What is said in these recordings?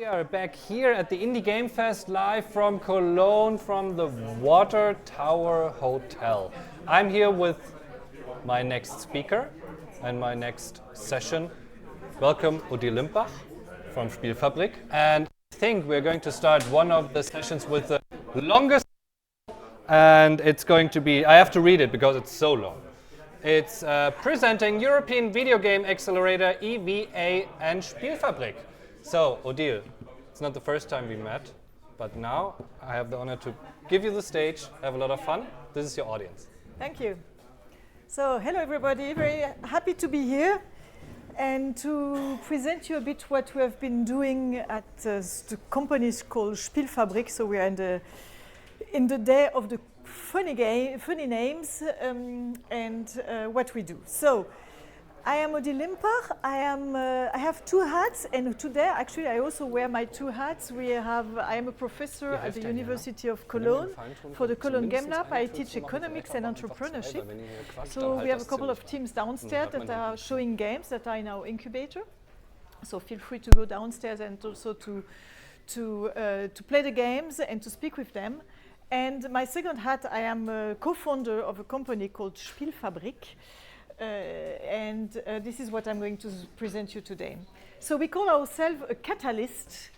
We are back here at the Indie Game Fest live from Cologne from the Water Tower Hotel. I'm here with my next speaker and my next session. Welcome Odile Limpach from Spielfabrique. And I think we're going to start one of the sessions with the longest, and it's going to be, I have to read it because it's so long. It's presenting European Videogame Accelerator, EVA, and Spielfabrique. So, Odile, it's not the first time we met, but now I have the honor to give you the stage, have a lot of fun. This is your audience. Thank you. So, hello everybody, very happy to be here and to present you a bit what we have been doing at the company called Spielfabrique. So we are in the day of the funny names and what we do. So, I am Odile Limpach. I have two hats, and today actually I also wear my two hats. I am a professor at the University of Cologne for the Cologne Game Lab. I teach economics and entrepreneurship. So we have a couple of teams downstairs that are showing games that are in our incubator. So feel free to go downstairs and also to play the games and to speak with them. And my second hat, I am a co-founder of a company called Spielfabrique. This is what I'm going to present you today. So we call ourselves a catalyst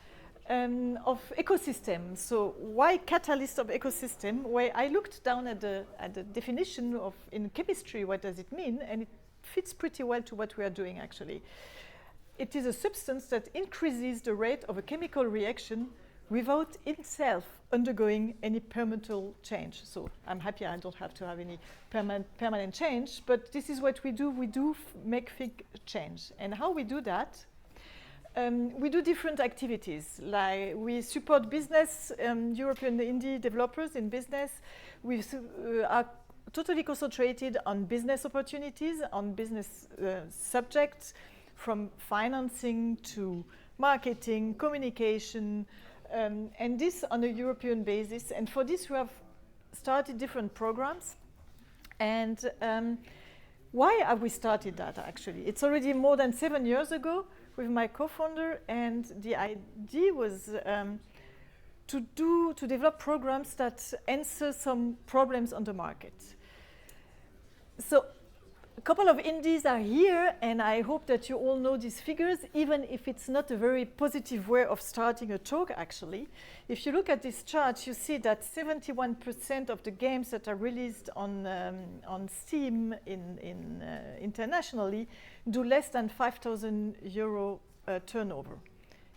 of ecosystem. So why catalyst of ecosystem? Well, I looked down at the definition of in chemistry, what does it mean? And it fits pretty well to what we are doing actually. It is a substance that increases the rate of a chemical reaction without itself undergoing any permanent change. So I'm happy I don't have to have any permanent change, but this is what we do. We do make things change. And how we do that? We do different activities. Like we support business, European indie developers in business. We are totally concentrated on business opportunities, on business subjects, from financing to marketing, communication, and this on a European basis. And for this, we have started different programs. And why have we started that, actually? It's already more than 7 years ago with my co-founder. And the idea was to develop programs that answer some problems on the market. So a couple of indies are here, and I hope that you all know these figures, even if it's not a very positive way of starting a talk, actually. If you look at this chart, you see that 71% of the games that are released on Steam internationally do less than €5,000 turnover.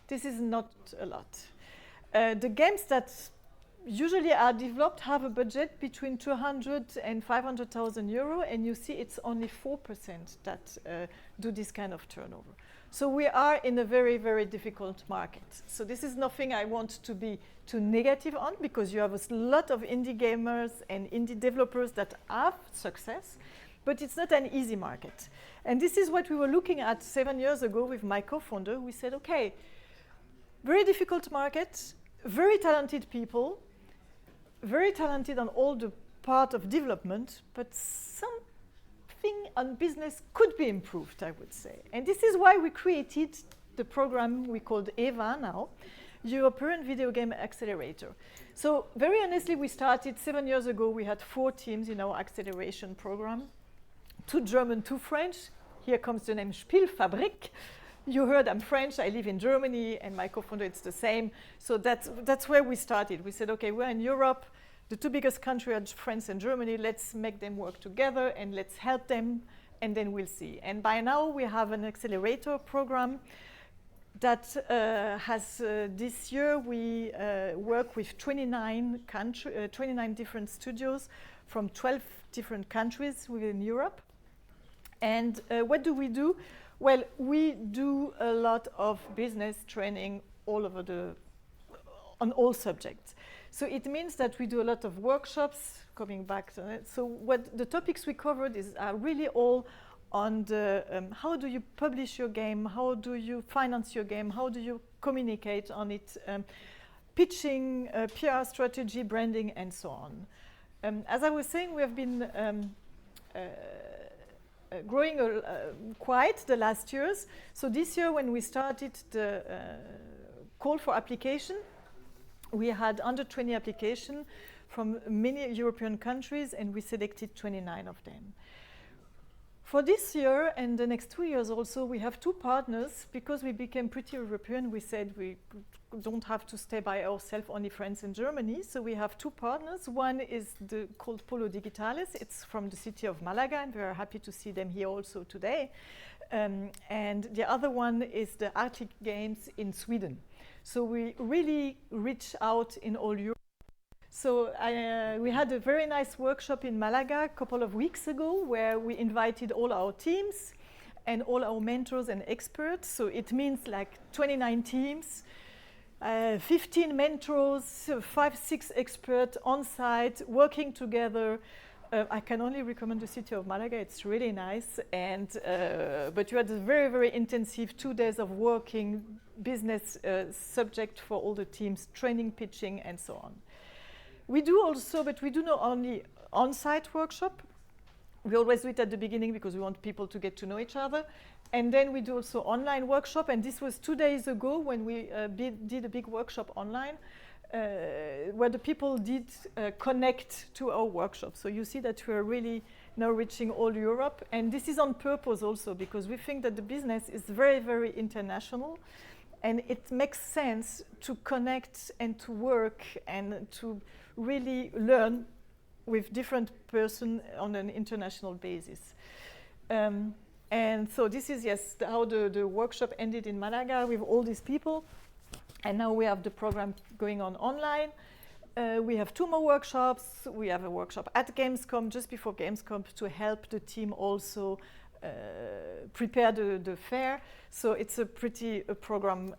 This is not a lot. The games that usually are developed have a budget between 200 and 500,000 euro, and you see it's only 4% that do this kind of turnover. So we are in a very, very difficult market. So this is nothing I want to be too negative on, because you have a lot of indie gamers and indie developers that have success, but it's not an easy market. And this is what we were looking at 7 years ago with my co-founder. We said, okay, very difficult market, very talented people, very talented on all the part of development, but something on business could be improved, I would say. And this is why we created the program we called EVA now, European Videogame Accelerator. So very honestly, we started 7 years ago. We had 4 teams in our acceleration program, 2 German, 2 French. Here comes the name Spielfabrique. You heard I'm French, I live in Germany, and my co-founder, it's the same. So that's where we started. We said, okay, we're in Europe. The 2 biggest countries are France and Germany. Let's make them work together and let's help them, and then we'll see. And by now we have an accelerator program that has, this year we work with 29 different studios from 12 different countries within Europe. And what do we do? Well, we do a lot of business training all over on all subjects. So it means that we do a lot of workshops, coming back to it. So what the topics we covered are really all on the how do you publish your game, how do you finance your game, how do you communicate on it, pitching, PR strategy, branding, and so on. As I was saying, we have been growing quite the last years. So this year when we started the call for application. We had under 20 applications from many European countries, and we selected 29 of them. For this year and the next 2 years also, we have two partners. Because we became pretty European, we said we don't have to stay by ourselves, only France and Germany. So we have two partners. One is called Polo Digitales. It's from the city of Malaga, and we are happy to see them here also today. And the other one is the Arctic Games in Sweden. So we really reach out in all Europe. So we had a very nice workshop in Malaga a couple of weeks ago where we invited all our teams and all our mentors and experts. So it means like 29 teams, 15 mentors, 5-6 experts on site working together. I can only recommend the city of Malaga. It's really nice. And but you had a very, very intensive 2 days of working business subject for all the teams, training, pitching, and so on. We do also, but we do not only on-site workshop. We always do it at the beginning because we want people to get to know each other. And then we do also online workshop. And this was 2 days ago when we did a big workshop online where the people did connect to our workshop. So you see that we are really now reaching all Europe. And this is on purpose also because we think that the business is very, very international. And it makes sense to connect and to work and to really learn with different persons on an international basis. And so this is, yes, how the workshop ended in Malaga with all these people. And now we have the program going on online. We have 2 more workshops. We have a workshop at Gamescom, just before Gamescom, to help the team also prepare the fair. So it's a pretty program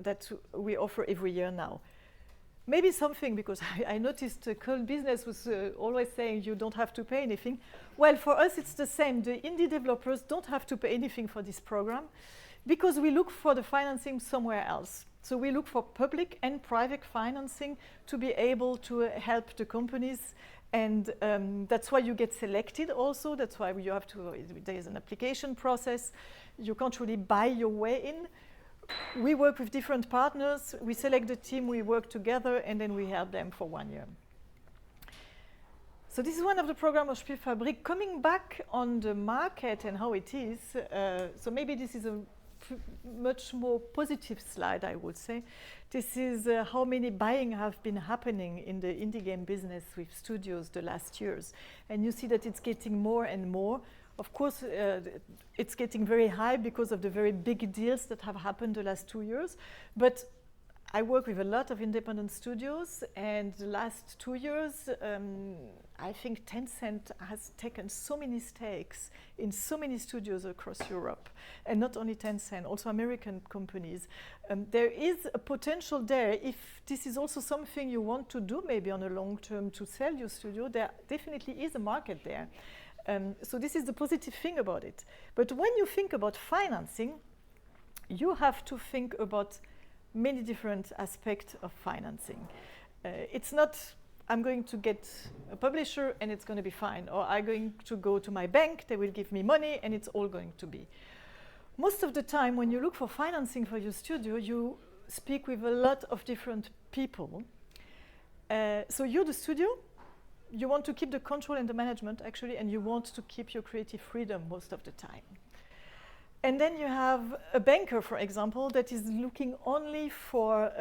that we offer every year now. Maybe something, because I noticed KölnBusiness was always saying you don't have to pay anything. Well, for us it's the same. The indie developers don't have to pay anything for this program because we look for the financing somewhere else. So we look for public and private financing to be able to help the companies. And that's why you get selected also. That's why you have to, there's an application process. You can't really buy your way in. We work with different partners. We select the team, we work together, and then we help them for 1 year. So this is one of the programs of Spielfabrique. Coming back on the market and how it is, so maybe this is a much more positive slide, I would say. This is how many buying have been happening in the indie game business with studios the last years. And you see that it's getting more and more. Of course, it's getting very high because of the very big deals that have happened the last 2 years. But I work with a lot of independent studios, and the last 2 years, I think Tencent has taken so many stakes in so many studios across Europe, and not only Tencent, also American companies. There is a potential there. If this is also something you want to do, maybe on a long term to sell your studio, there definitely is a market there. So this is the positive thing about it. But when you think about financing, you have to think about many different aspects of financing. It's not, I'm going to get a publisher and it's going to be fine, or I'm going to go to my bank, they will give me money and it's all going to be. Most of the time when you look for financing for your studio, you speak with a lot of different people. So you're the studio, you want to keep the control and the management actually, and you want to keep your creative freedom most of the time. And then you have a banker, for example, that is looking only for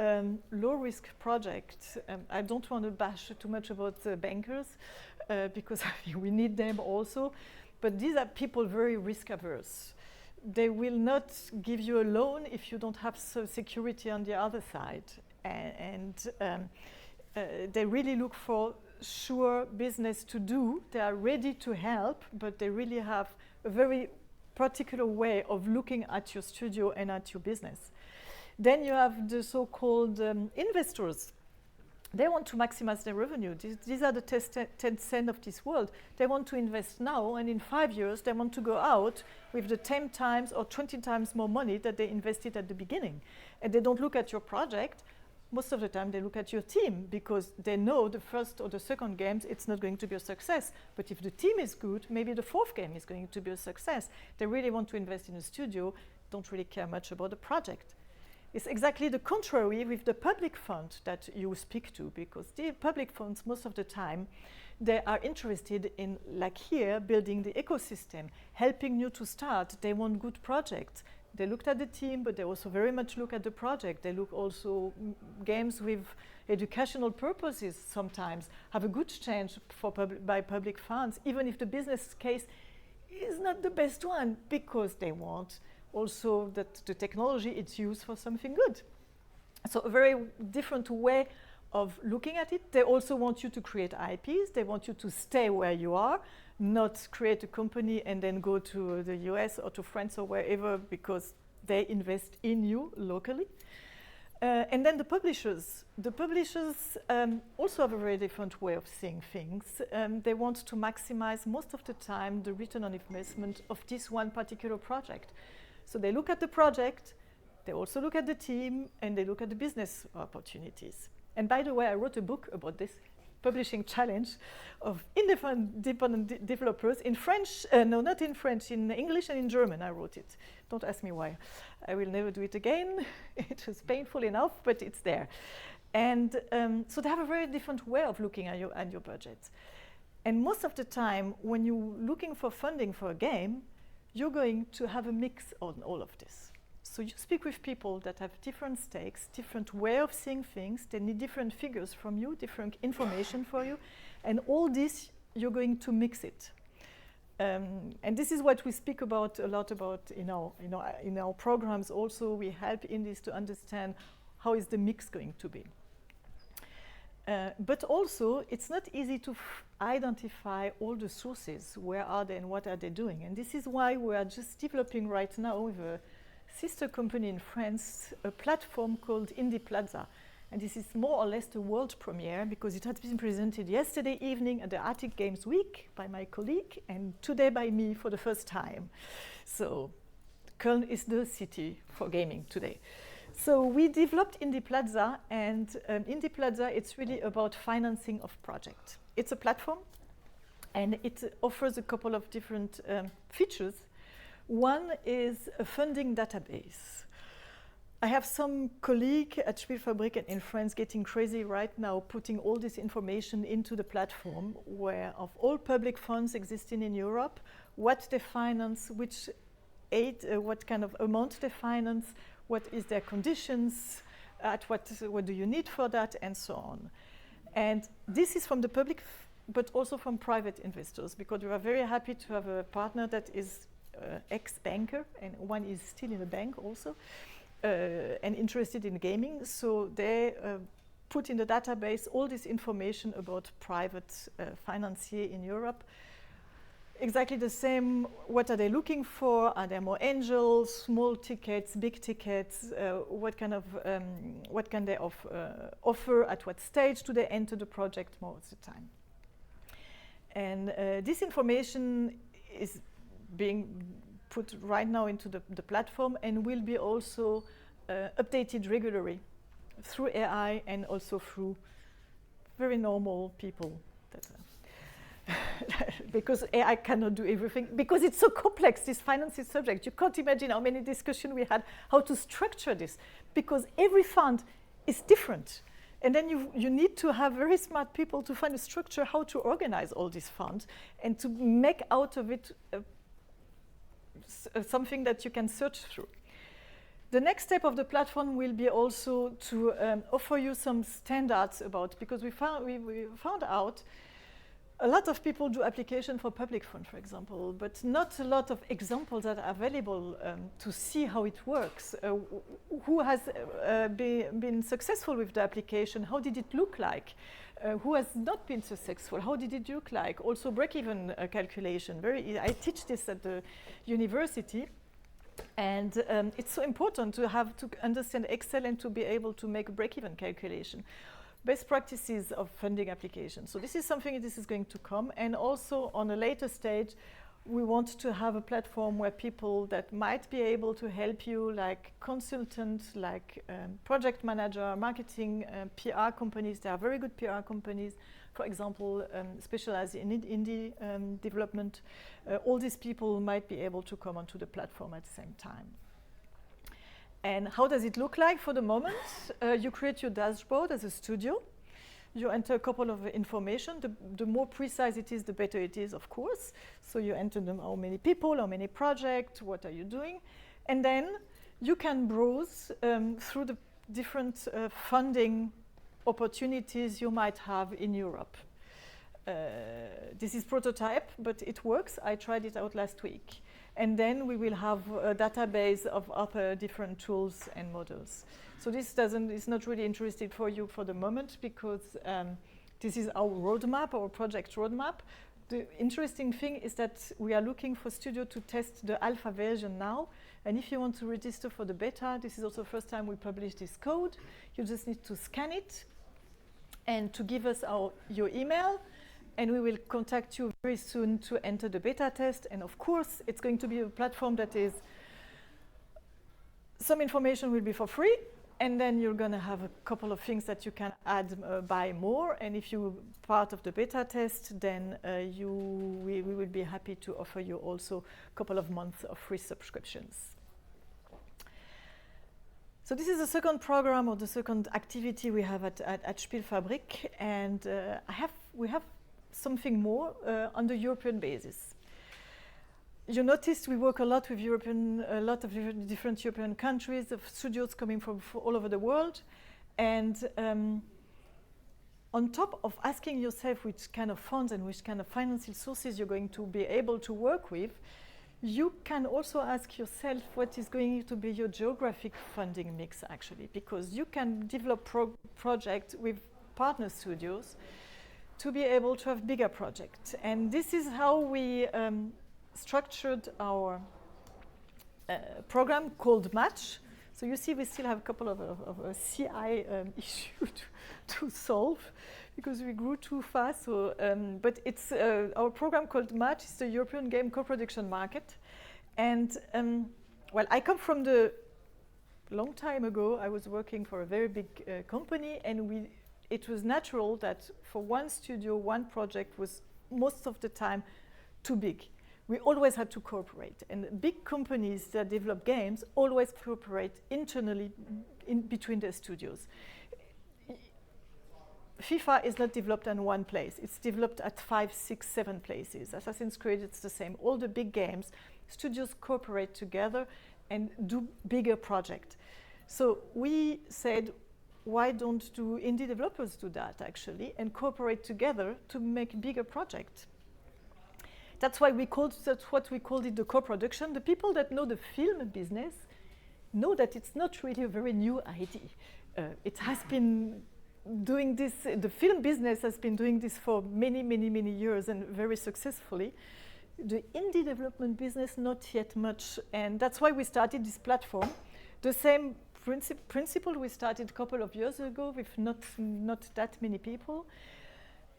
low-risk projects. I don't want to bash too much about bankers because we need them also. But these are people very risk-averse. They will not give you a loan if you don't have security on the other side. And they really look for sure business to do. They are ready to help, but they really have a very particular way of looking at your studio and at your business. Then you have the so-called investors. They want to maximize their revenue. These are the Tencent of this world. They want to invest now, and in 5 years they want to go out with the 10 times or 20 times more money that they invested at the beginning. And they don't look at your project. Most of the time they look at your team because they know the first or the second games it's not going to be a success. But if the team is good, maybe the fourth game is going to be a success. They really want to invest in a studio, don't really care much about the project. It's exactly the contrary with the public fund that you speak to, because the public funds, most of the time, they are interested in, like here, building the ecosystem, helping you to start. They want good projects. They looked at the team, but they also very much look at the project. They look also games with educational purposes sometimes, have a good chance for by public funds, even if the business case is not the best one, because they want also that the technology it's used for something good. So a very different way of looking at it. They also want you to create IPs. They want you to stay where you are, not create a company and then go to the US or to France or wherever, because they invest in you locally. And then the publishers. The publishers also have a very different way of seeing things. They want to maximize most of the time the return on investment of this one particular project. So they look at the project, they also look at the team, and they look at the business opportunities. And by the way, I wrote a book about this publishing challenge of independent developers in French, no, not in French, in English and in German I wrote it. Don't ask me why. I will never do it again. It was painful enough, but it's there. And so they have a very different way of looking at your budget. And most of the time, when you're looking for funding for a game, you're going to have a mix on all of this. So you speak with people that have different stakes, different way of seeing things. They need different figures from you, different information for you, and all this you're going to mix it. And this is what we speak about a lot about in our programs. Also, we help in this to understand how is the mix going to be. But also, it's not easy to identify all the sources. Where are they and what are they doing? And this is why we are just developing right now with a sister company in France, a platform called Indie Plaza. And this is more or less the world premiere, because it had been presented yesterday evening at the Arctic Games Week by my colleague, and today by me for the first time. So Köln is the city for gaming today. So we developed Indie Plaza, and Indie Plaza, it's really about financing of projects. It's a platform, and it offers a couple of different features. One is a funding database. I have some colleague at Spielfabrique in France getting crazy right now, putting all this information into the platform, where of all public funds existing in Europe, what they finance, which aid, what kind of amount they finance, what is their conditions, at what do you need for that, and so on. And this is from the public, but also from private investors, because we are very happy to have a partner that is ex-banker, and one is still in a bank also, and interested in gaming. So they put in the database all this information about private financier in Europe. Exactly the same, what are they looking for? Are there more angels, small tickets, big tickets? What can they offer? At what stage do they enter the project most of the time? And this information is being put right now into the platform, and will be also updated regularly through AI and also through very normal people. Because AI cannot do everything, because it's so complex, this financing subject. You can't imagine how many discussions we had how to structure this, because every fund is different. And then you need to have very smart people to find a structure how to organize all these funds and to make out of it something that you can search through. The next step of the platform will be also to offer you some standards about, because we found out a lot of people do application for public fund, for example, but not a lot of examples that are available to see how it works. Who has been successful with the application? How did it look like? Who has not been successful? How did it look like? Also break-even calculation. I teach this at the university, and it's so important to have to understand Excel and to be able to make a break-even calculation. Best practices of funding applications. So this is something that is going to come, and also on a later stage, we want to have a platform where people that might be able to help you, like consultants, like project manager, marketing, PR companies. There are very good PR companies, for example, specialized in indie development. All these people might be able to come onto the platform at the same time. And how does it look like for the moment? You create your dashboard as a studio. You enter a couple of information. The more precise it is, the better it is, of course. So you enter them, how many people, how many projects, what are you doing? And then you can browse through the different funding opportunities you might have in Europe. This is prototype, but it works. I tried it out last week. And then we will have a database of other different tools and models. So this is not really interesting for you for the moment, because this is our roadmap, our project roadmap. The interesting thing is that we are looking for studio to test the alpha version now. And if you want to register for the beta, this is also the first time we publish this code. You just need to scan it and to give us your email. And we will contact you very soon to enter the beta test. And of course, it's going to be a platform that is, some information will be for free. And then you're going to have a couple of things that you can add, buy more. And if you're part of the beta test, then we will be happy to offer you also a couple of months of free subscriptions. So this is the second program, or the second activity we have at Spielfabrique. And we have something more on the European basis. You noticed we work a lot with a lot of different European countries, of studios coming from all over the world. And on top of asking yourself which kind of funds and which kind of financial sources you're going to be able to work with, you can also ask yourself what is going to be your geographic funding mix, actually, because you can develop projects with partner studios to be able to have bigger projects. And this is how we structured our program called Match. So you see we still have a couple of CI issues to solve because we grew too fast. So, but it's our program called Match is the European game co-production market. And well, I come from long time ago, I was working for a very big company, and it was natural that for one studio, one project was most of the time too big. We always had to cooperate, and big companies that develop games always cooperate internally between their studios. FIFA is not developed in one place. It's developed at 5, 6, 7 places. Assassin's Creed, it's the same. All the big games, studios cooperate together and do bigger projects. So we said, why don't indie developers do that, actually, and cooperate together to make bigger projects? That's what we called it the co-production. The people that know the film business know that it's not really a very new idea. It has been doing this, the film business has been doing this for many, many, many years and very successfully. The indie development business, not yet much. And that's why we started this platform. The same principle we started a couple of years ago with not that many people.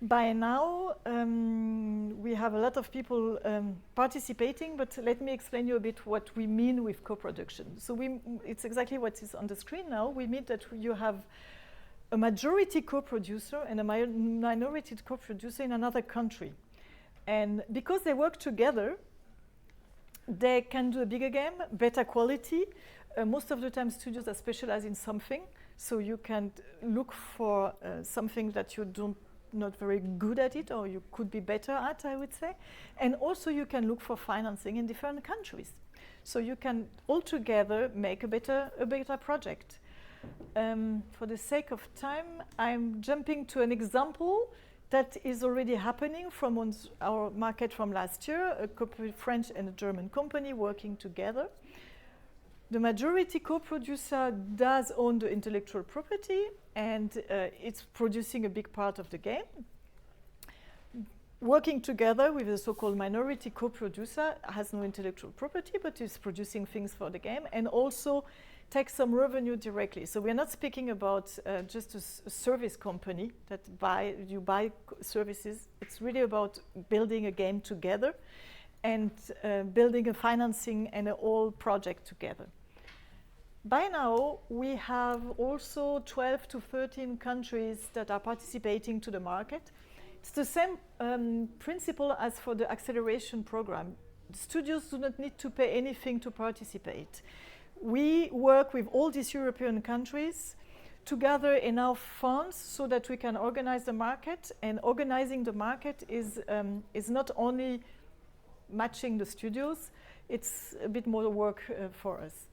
By now, we have a lot of people participating, but let me explain you a bit what we mean with co-production. So it's exactly what is on the screen now. We mean that you have a majority co-producer and a minority co-producer in another country. And because they work together, they can do a bigger game, better quality. Most of the time, studios are specialized in something, so you can look for something that you not very good at it, or you could be better at, I would say. And also you can look for financing in different countries. So you can all together make a better project. For the sake of time, I'm jumping to an example that is already happening from our market from last year, a French and a German company working together. The majority co-producer does own the intellectual property, and it's producing a big part of the game. Working together with a so-called minority co-producer has no intellectual property, but is producing things for the game and also takes some revenue directly. So we're not speaking about just a service company that you buy services. It's really about building a game together and building a financing and a whole project together. By now, we have also 12 to 13 countries that are participating to the market. It's the same principle as for the acceleration program. The studios do not need to pay anything to participate. we work with all these European countries to gather enough funds so that we can organize the market. And organizing the market is not only matching the studios, it's a bit more work for us.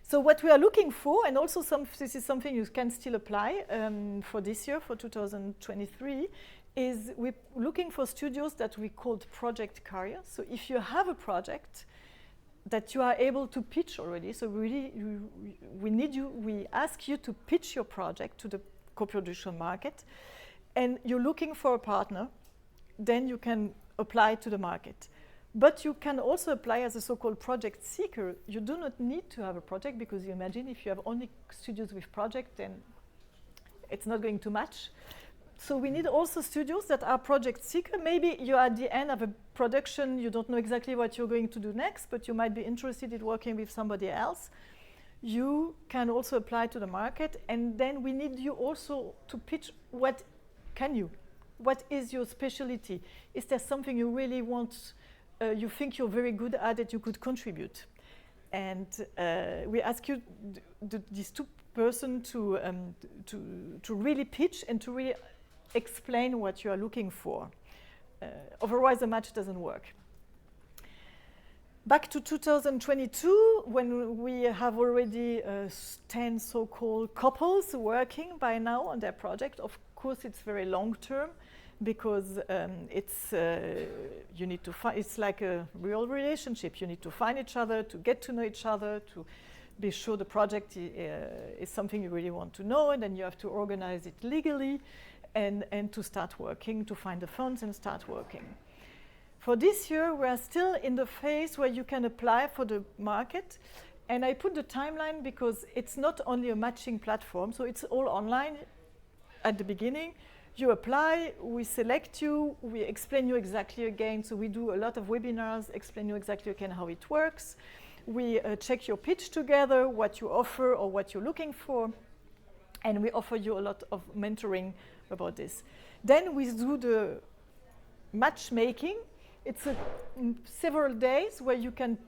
So what we are looking for, and also this is something you can still apply for this year, for 2023, is we're looking for studios that we called project carriers. So if you have a project that you are able to pitch already, so really we ask you to pitch your project to the co-production market, and you're looking for a partner, then you can apply to the market. But you can also apply as a so-called project seeker. You do not need to have a project, because you imagine if you have only studios with project, then it's not going to match. So we need also studios that are project seeker. Maybe you're at the end of a production, you don't know exactly what you're going to do next, but you might be interested in working with somebody else. You can also apply to the market, and then we need you also to pitch what can you? What is your specialty? Is there something you really want, you think you're very good at that you could contribute? And we ask you, these two persons, to really pitch and to really explain what you are looking for. Otherwise, the match doesn't work. Back to 2022, when we have already 10 so-called couples working by now on their project. Of course, it's very long-term, because you need to find. It's like a real relationship. You need to find each other, to get to know each other, to be sure the project is something you really want to know, and then you have to organize it legally. And to start working, to find the funds and start working. For this year, we are still in the phase where you can apply for the market. And I put the timeline because it's not only a matching platform, so it's all online at the beginning. You apply, we select you, we explain you exactly again. So we do a lot of webinars, explain you exactly again how it works. We check your pitch together, what you offer or what you're looking for. And we offer you a lot of mentoring about this. Then we do the matchmaking. It's several days where you can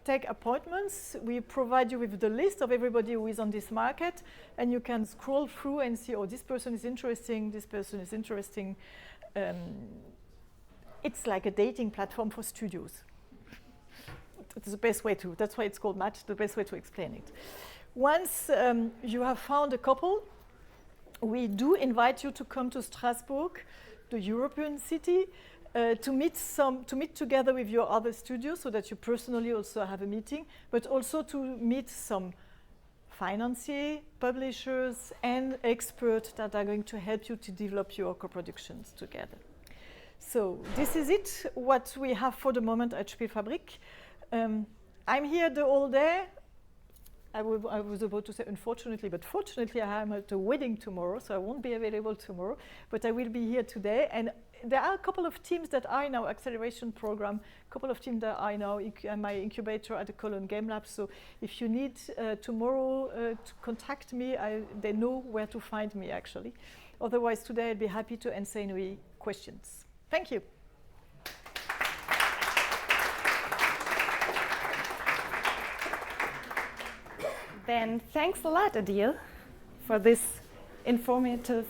take appointments. We provide you with the list of everybody who is on this market, and you can scroll through and see, oh, this person is interesting, this person is interesting. It's like a dating platform for studios. It's the best way to, that's why it's called Match, the best way to explain it. Once you have found a couple, we do invite you to come to Strasbourg, the European city, to meet together with your other studios, so that you personally also have a meeting, but also to meet some financiers, publishers, and experts that are going to help you to develop your co-productions together. So this is it, what we have for the moment at Spielfabrique. I'm here the whole day. I was about to say unfortunately, but fortunately I am at a wedding tomorrow, so I won't be available tomorrow, but I will be here today. And there are a couple of teams that are in our acceleration program, a couple of teams that are in my incubator at the Cologne Game Lab. So if you need tomorrow to contact me, they know where to find me actually. Otherwise today I'll be happy to answer any questions. Thank you. Then thanks a lot, Odile, for this informative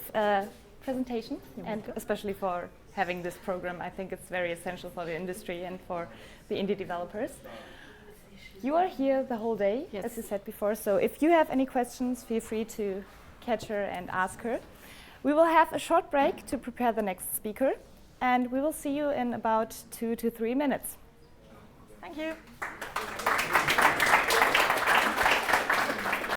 presentation, and especially for having this program. I think it's very essential for the industry and for the indie developers. You are here the whole day, yes, as you said before, so if you have any questions, feel free to catch her and ask her. We will have a short break to prepare the next speaker, and we will see you in about 2 to 3 minutes. Thank you.